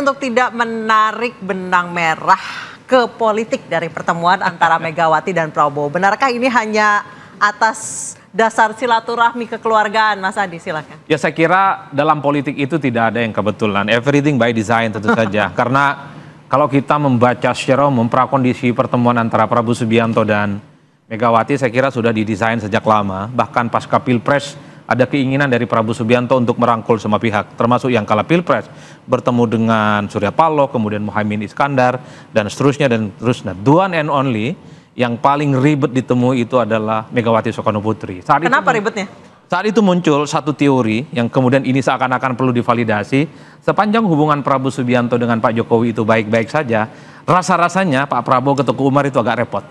untuk tidak menarik benang merah ke politik dari pertemuan antara Megawati dan Prabowo. Benarkah ini hanya atas dasar silaturahmi kekeluargaan, Mas Adi? Silakan. Ya, saya kira dalam politik itu tidak ada yang kebetulan. Everything by design tentu saja. Karena kalau kita membaca secara umum prakondisi pertemuan antara Prabowo Subianto dan Megawati, saya kira sudah didesain sejak lama. Bahkan pasca Pilpres ada keinginan dari Prabowo Subianto untuk merangkul semua pihak, termasuk yang kalah Pilpres, bertemu dengan Surya Paloh, kemudian Muhaimin Iskandar, dan seterusnya dan seterusnya. The one and only yang paling ribet ditemui itu adalah Megawati Soekarno Putri. Kenapa ribetnya? Saat itu muncul satu teori yang kemudian ini seakan-akan perlu divalidasi. Sepanjang hubungan Prabowo Subianto dengan Pak Jokowi itu baik-baik saja, rasa-rasanya Pak Prabowo ke Teguh Umar itu agak repot.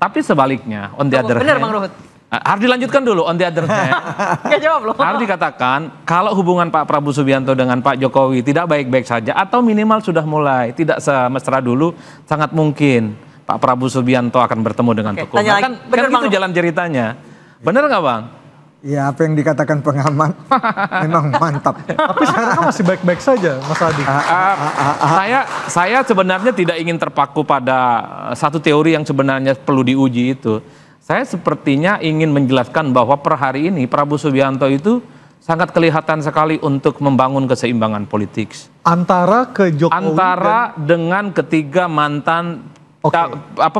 Tapi sebaliknya, on the other hand, benar Bang Ruhut. Harus dilanjutkan dulu, on the other hand. Nggak jawab loh. Harus dikatakan, kalau hubungan Pak Prabowo Subianto dengan Pak Jokowi tidak baik-baik saja, atau minimal sudah mulai tidak semesra dulu, sangat mungkin Pak Prabowo Subianto akan bertemu dengan Teguh Umar. Kan itu jalan ceritanya. Benar nggak Bang? Ya, apa yang dikatakan pengamat memang mantap. Tapi sekarang kan masih baik-baik saja, Mas Adi. Saya sebenarnya tidak ingin terpaku pada satu teori yang sebenarnya perlu diuji itu. Saya sepertinya ingin menjelaskan bahwa per hari ini Prabowo Subianto itu sangat kelihatan sekali untuk membangun keseimbangan politik. Antara ke Jokowi dengan ketiga mantan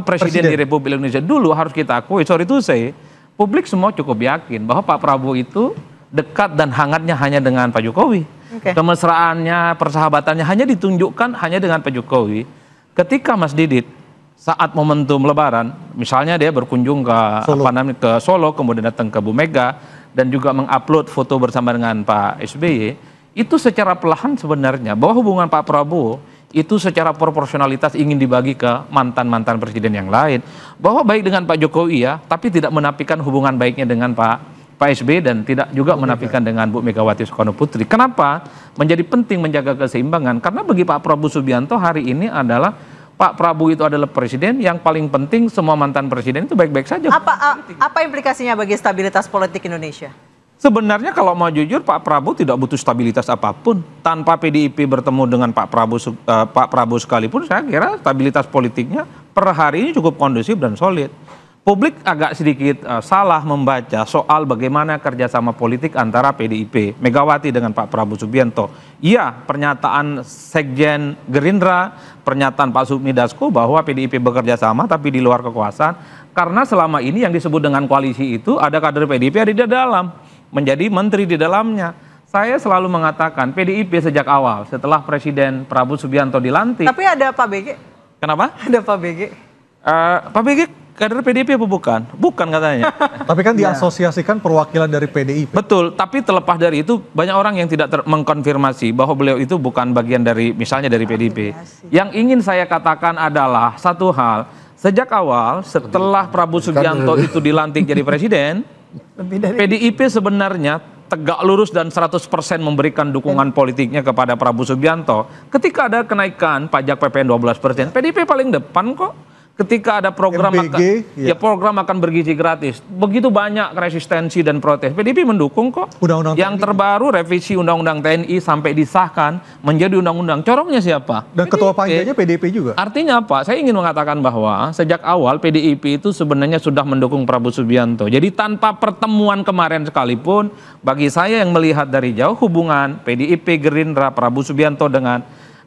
presiden di Republik Indonesia. Dulu harus kita akui, sorry to say, publik semua cukup yakin bahwa Pak Prabowo itu dekat dan hangatnya hanya dengan Pak Jokowi. Kemesraannya, persahabatannya hanya ditunjukkan hanya dengan Pak Jokowi. Ketika Mas Didit saat momentum Lebaran, misalnya dia berkunjung ke Solo, kemudian datang ke Bu Mega dan juga mengupload foto bersama dengan Pak SBY, itu secara perlahan sebenarnya bahwa hubungan Pak Prabowo itu secara proporsionalitas ingin dibagi ke mantan-mantan presiden yang lain. Bahwa baik dengan Pak Jokowi ya, tapi tidak menafikan hubungan baiknya dengan Pak SBY dan tidak juga menafikan dengan Bu Megawati Soekarno Putri. Kenapa? Menjadi penting menjaga keseimbangan. Karena bagi Pak Prabowo Subianto hari ini adalah Pak Prabowo itu adalah presiden yang paling penting, semua mantan presiden itu baik-baik saja. Apa implikasinya bagi stabilitas politik Indonesia? Sebenarnya kalau mau jujur Pak Prabowo tidak butuh stabilitas apapun. Tanpa PDIP bertemu dengan Pak Prabowo sekalipun, saya kira stabilitas politiknya per hari ini cukup kondusif dan solid. Publik agak sedikit salah membaca soal bagaimana kerjasama politik antara PDIP, Megawati dengan Pak Prabowo Subianto. Iya, pernyataan Sekjen Gerindra, pernyataan Pak Sufmi Dasko bahwa PDIP bekerja sama tapi di luar kekuasaan. Karena selama ini yang disebut dengan koalisi itu ada kader PDIP ada di dalam, menjadi menteri di dalamnya. Saya selalu mengatakan PDIP sejak awal setelah Presiden Prabowo Subianto dilantik. Tapi ada Pak BG. Kenapa? Ada Pak BG. Pak BG kader PDIP apa bukan? Bukan katanya. Tapi kan diasosiasikan perwakilan dari PDIP. Betul, tapi terlepas dari itu banyak orang yang tidak mengkonfirmasi bahwa beliau itu bukan bagian dari misalnya dari PDIP. Yang ingin saya katakan adalah satu hal, sejak awal setelah Prabowo Subianto itu dilantik jadi presiden, PDIP sebenarnya tegak lurus dan 100% memberikan dukungan politiknya kepada Prabowo Subianto. Ketika ada kenaikan pajak PPN 12%, PDIP paling depan kok. Ketika ada program program akan bergizi gratis, begitu banyak resistensi dan protes, PDIP mendukung kok. Yang terbaru revisi Undang-Undang TNI sampai disahkan menjadi undang-undang. Corongnya siapa? Dan ketua panjanya PDIP juga. Artinya apa? Saya ingin mengatakan bahwa sejak awal PDIP itu sebenarnya sudah mendukung Prabowo Subianto. Jadi tanpa pertemuan kemarin sekalipun, bagi saya yang melihat dari jauh hubungan PDIP, Gerindra, Prabowo Subianto dengan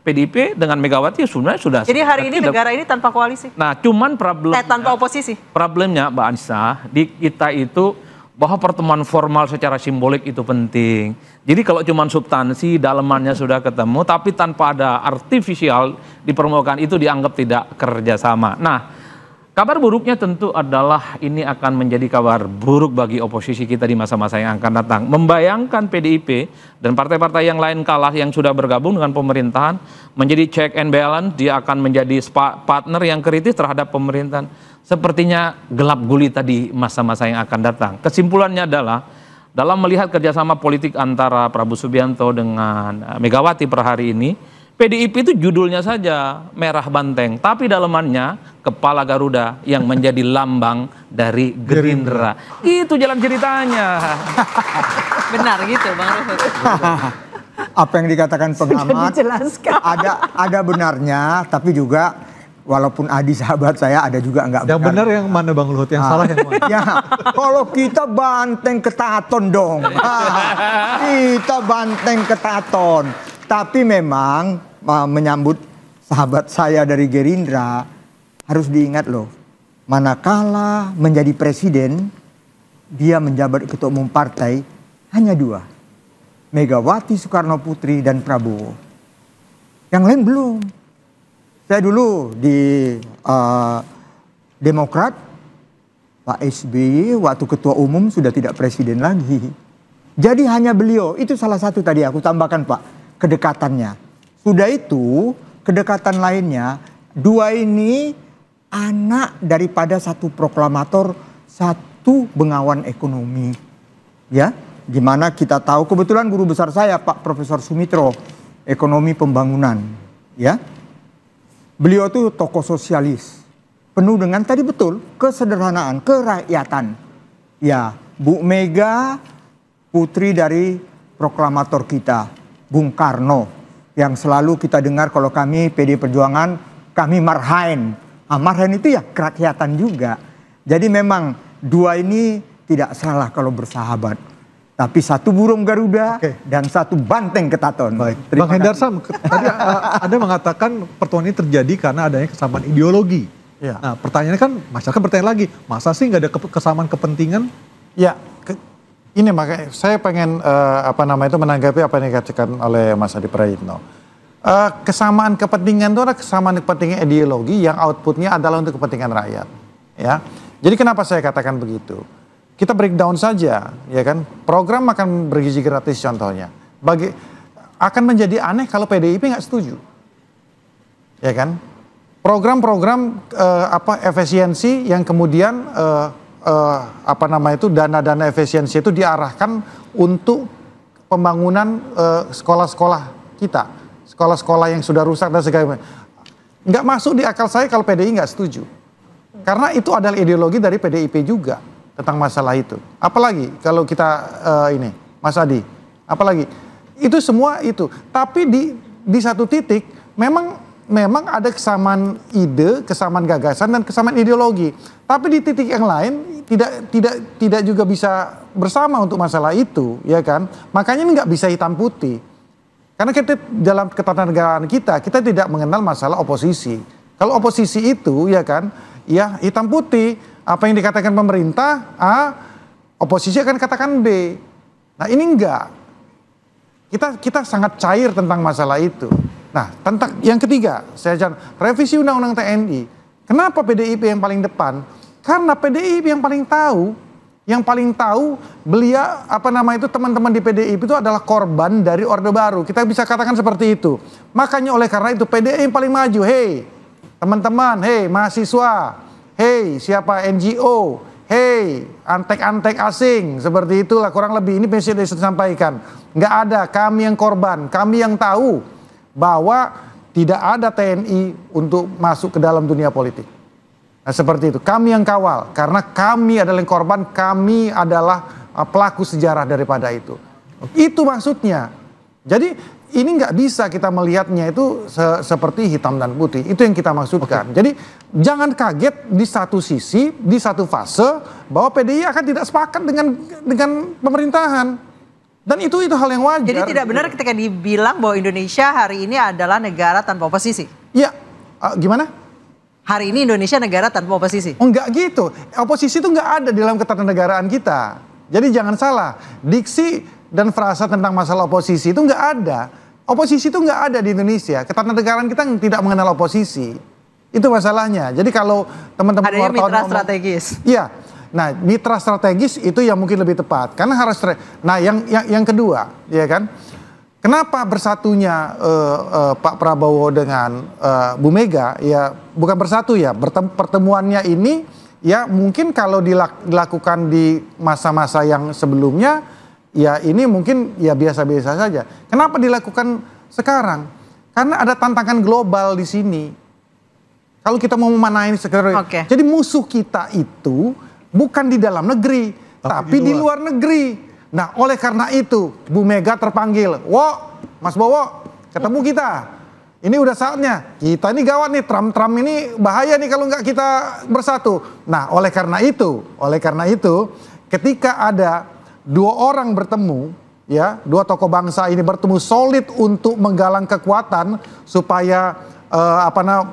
PDIP dengan Megawati sebenarnya sudah. Jadi hari ini negara ini tanpa koalisi. Nah, cuman tanpa oposisi. Problemnya Mbak Anissa di kita itu bahwa pertemuan formal secara simbolik itu penting. Jadi kalau cuman substansi dalamannya sudah ketemu, tapi tanpa ada artifisial di permukaan itu dianggap tidak kerjasama. Nah, kabar buruknya tentu adalah ini akan menjadi kabar buruk bagi oposisi kita di masa-masa yang akan datang. Membayangkan PDIP dan partai-partai yang lain kalah yang sudah bergabung dengan pemerintahan menjadi check and balance, dia akan menjadi partner yang kritis terhadap pemerintahan. Sepertinya gelap gulita di masa-masa yang akan datang. Kesimpulannya adalah dalam melihat kerjasama politik antara Prabowo Subianto dengan Megawati per hari ini, PDIP itu judulnya saja merah banteng, tapi dalamannya kepala Garuda yang menjadi lambang dari Gerindra. Itu jalan ceritanya. Benar gitu Bang Ruhut. Apa yang dikatakan pengamat dijelaskan. ada benarnya, tapi juga walaupun Adi sahabat saya, ada juga nggak benar. Yang benar yang mana Bang Luhut? Yang salah yang mana? Ya, kalau kita banteng ketaton dong. Kita banteng ketaton. Tapi memang menyambut sahabat saya dari Gerindra, harus diingat loh. Manakala menjadi presiden, dia menjabat ketua umum partai hanya 2. Megawati Soekarno Putri dan Prabowo. Yang lain belum. Saya dulu di Demokrat, Pak SBY waktu ketua umum sudah tidak presiden lagi. Jadi hanya beliau, itu salah satu tadi aku tambahkan Pak, kedekatannya. Sudah itu, kedekatan lainnya, 2 ini anak daripada satu proklamator, satu bengawan ekonomi. Ya, gimana kita tahu, kebetulan guru besar saya Pak Profesor Sumitro, ekonomi pembangunan. Ya, beliau tuh tokoh sosialis, penuh dengan tadi betul kesederhanaan, kerakyatan. Ya, Bu Mega, putri dari proklamator kita, Bung Karno, yang selalu kita dengar kalau kami PD Perjuangan, kami marhain. Marhain itu ya kerakyatan juga. Jadi memang 2 ini tidak salah kalau bersahabat. Tapi satu burung Garuda dan satu banteng ketaton. Baik. Bang Hendarsam, tadi Anda mengatakan pertemuan ini terjadi karena adanya kesamaan ideologi. Ya. Nah, pertanyaannya kan masyarakat bertanya lagi, masa sih nggak ada kesamaan kepentingan? Ya, ini makanya saya pengen menanggapi apa yang dikatakan oleh Mas Adi Prayitno. Kesamaan kepentingan itu adalah kesamaan kepentingan ideologi yang outputnya adalah untuk kepentingan rakyat. Ya, jadi kenapa saya katakan begitu? Kita breakdown saja, ya kan? Program makan bergizi gratis contohnya. Akan menjadi aneh kalau PDIP nggak setuju, ya kan? Program-program efisiensi yang kemudian dana-dana efisiensi itu diarahkan untuk pembangunan sekolah-sekolah kita, sekolah-sekolah yang sudah rusak dan segala macam. Nggak masuk di akal saya kalau PDI nggak setuju, karena itu adalah ideologi dari PDIP juga tentang masalah itu. Apalagi kalau kita Mas Adi, apalagi itu semua itu. Tapi di satu titik memang ada kesamaan ide, kesamaan gagasan dan kesamaan ideologi. Tapi di titik yang lain tidak juga bisa bersama untuk masalah itu, ya kan? Makanya ini nggak bisa hitam putih. Karena kita dalam ketatanegaraan kita tidak mengenal masalah oposisi. Kalau oposisi itu, ya kan, ya hitam putih. Apa yang dikatakan pemerintah A, oposisi akan katakan B. Nah ini enggak. Kita sangat cair tentang masalah itu. Nah, tentang yang ketiga, saya jangan revisi undang-undang TNI. Kenapa PDIP yang paling depan? Karena PDIP yang paling tahu beliau teman-teman di PDIP itu adalah korban dari Orde Baru. Kita bisa katakan seperti itu. Makanya oleh karena itu PDIP yang paling maju. Hei, teman-teman, hei mahasiswa, hei siapa NGO, hei antek-antek asing, seperti itulah kurang lebih ini message yang disampaikan. Nggak ada, kami yang korban, kami yang tahu bahwa tidak ada TNI untuk masuk ke dalam dunia politik. Nah seperti itu, kami yang kawal, karena kami adalah yang korban, kami adalah pelaku sejarah daripada itu. Itu maksudnya. Jadi ini nggak bisa kita melihatnya itu seperti hitam dan putih. Itu yang kita maksudkan. Jadi jangan kaget di satu sisi, di satu fase bahwa PDI akan tidak sepakat dengan pemerintahan. Dan itu hal yang wajar. Jadi tidak benar ketika dibilang bahwa Indonesia hari ini adalah negara tanpa oposisi. Iya, gimana? Hari ini Indonesia negara tanpa oposisi. Oh enggak gitu. Oposisi itu enggak ada di dalam ketatanegaraan kita. Jadi jangan salah. Diksi dan frasa tentang masalah oposisi itu enggak ada. Oposisi itu enggak ada di Indonesia. Ketatanegaraan kita tidak mengenal oposisi. Itu masalahnya. Jadi kalau teman-teman adanya mitra strategis. Iya. Nah, mitra strategis itu yang mungkin lebih tepat. Karena harus yang kedua, ya kan? Kenapa bersatunya Pak Prabowo dengan Bu Mega? Ya bukan bersatu ya, pertemuannya ini ya mungkin kalau dilakukan di masa-masa yang sebelumnya ya ini mungkin ya biasa-biasa saja. Kenapa dilakukan sekarang? Karena ada tantangan global di sini. Kalau kita mau memanahi sekarang, jadi musuh kita itu bukan di dalam negeri, tapi di luar negeri. Nah, oleh karena itu Bu Mega terpanggil. Wo, Mas Bowo, ketemu kita. Ini udah saatnya. Kita ini gawat nih, Trump ini bahaya nih kalau nggak kita bersatu. Nah, oleh karena itu, ketika ada dua orang bertemu, ya, dua tokoh bangsa ini bertemu solid untuk menggalang kekuatan supaya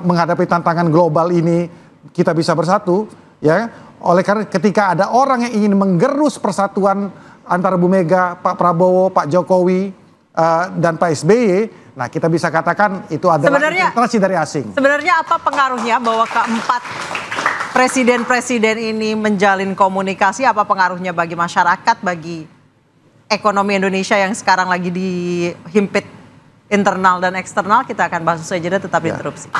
menghadapi tantangan global ini kita bisa bersatu, ya. Oleh karena ketika ada orang yang ingin menggerus persatuan antara Bu Mega, Pak Prabowo, Pak Jokowi dan Pak SBY, nah kita bisa katakan itu adalah infiltrasi dari asing. Sebenarnya apa pengaruhnya bahwa keempat presiden-presiden ini menjalin komunikasi? Apa pengaruhnya bagi masyarakat, bagi ekonomi Indonesia yang sekarang lagi dihimpit internal dan eksternal? Kita akan bahas usai jeda, tetap di Interupsi.